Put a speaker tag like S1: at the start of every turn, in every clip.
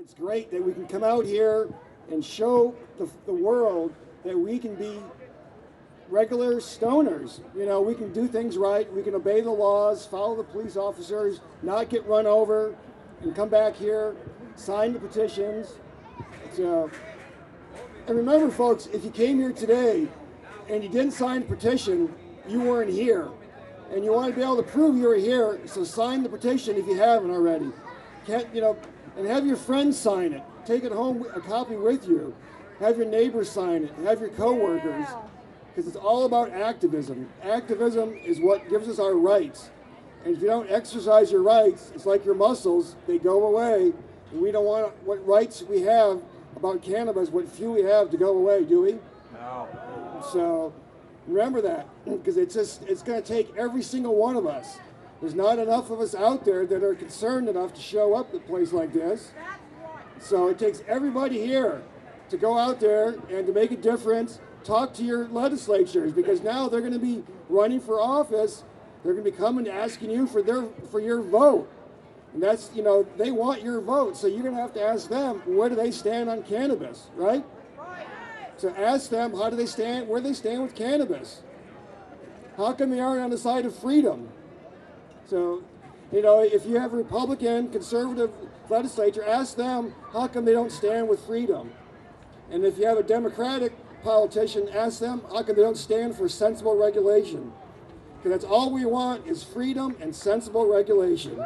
S1: it's great that we can come out here and show the world that we can be regular stoners. You know, we can do things right, we can obey the laws, follow the police officers, not get run over, and come back here, sign the petitions. So, and remember, folks, if you came here today and you didn't sign the petition, you weren't here. And you want to be able to prove you were here, so sign the petition if you haven't already. And have your friends sign it. Take it home, a copy with you. Have your neighbors sign it. Have your coworkers. Because it's all about activism. Activism is what gives us our rights. And if you don't exercise your rights, it's like your muscles, they go away. And we don't want what rights we have about cannabis, what few we have, to go away, do we?
S2: No.
S1: So remember that, because it's going to take every single one of us. There's not enough of us out there that are concerned enough to show up at a place like this. So it takes everybody here to go out there and to make a difference. Talk to your legislatures, because now they're going to be running for office. They're going to be coming asking you for your vote. And that's, they want your vote. So you're going to have to ask them, where do they stand on cannabis, right? So ask them, how do they stand, where do they stand with cannabis? How come they aren't on the side of freedom? So, if you have a Republican, conservative legislature, ask them, how come they don't stand with freedom? And if you have a Democratic politician, ask them, how come they don't stand for sensible regulation? Because that's all we want is freedom and sensible regulation.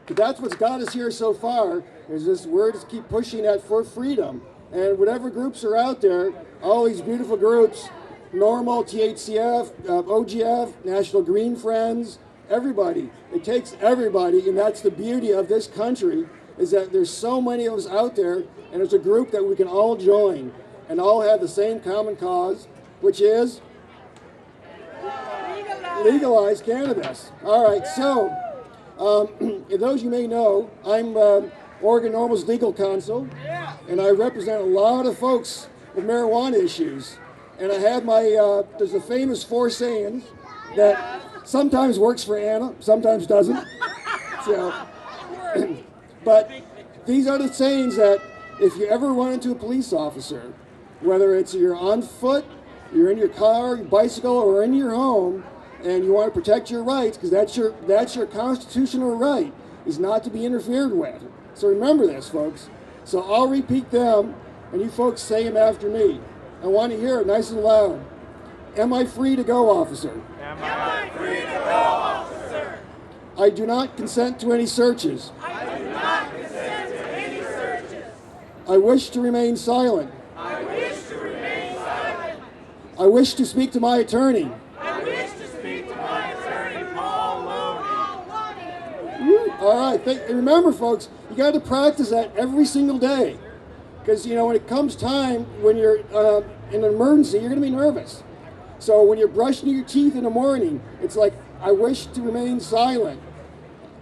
S1: But that's what's got us here so far, is this, we're just keep pushing that for freedom. And whatever groups are out there, all these beautiful groups, Normal, THCF, OGF, National Green Friends, everybody. It takes everybody, and that's the beauty of this country, is that there's so many of us out there, and there's a group that we can all join and all have the same common cause, which is legalize cannabis. All right, so those you may know, I'm Oregon Normal's legal counsel, and I represent a lot of folks with marijuana issues. And I have my, there's a famous 4 sayings that sometimes works for Anna, sometimes doesn't. So, but these are the sayings that if you ever run into a police officer, whether it's you're on foot, you're in your car, your bicycle, or in your home, and you want to protect your rights, because that's your constitutional right, is not to be interfered with. So remember this, folks. So I'll repeat them, and you folks say them after me. I want to hear it nice and loud. Am I free to go, officer?
S2: Am I free to go, officer?
S1: I do not consent to any searches.
S2: I do not consent to any searches.
S1: I wish to remain silent.
S2: I wish to remain silent.
S1: I wish to speak to my attorney.
S2: I wish to speak to my attorney, Paul Loney.
S1: All right. Remember, folks, you got to practice that every single day. Because, when it comes time, when you're in an emergency, you're going to be nervous. So when you're brushing your teeth in the morning, it's like, I wish to remain silent.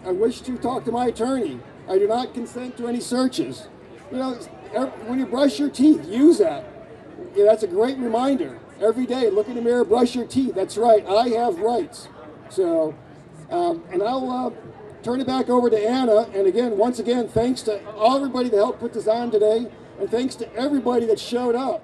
S1: I wish to talk to my attorney. I do not consent to any searches. When you brush your teeth, use that. That's a great reminder. Every day, look in the mirror, brush your teeth. That's right, I have rights. So, and I'll turn it back over to Anna. And again, once again, thanks to everybody that helped put this on today. And thanks to everybody that showed up.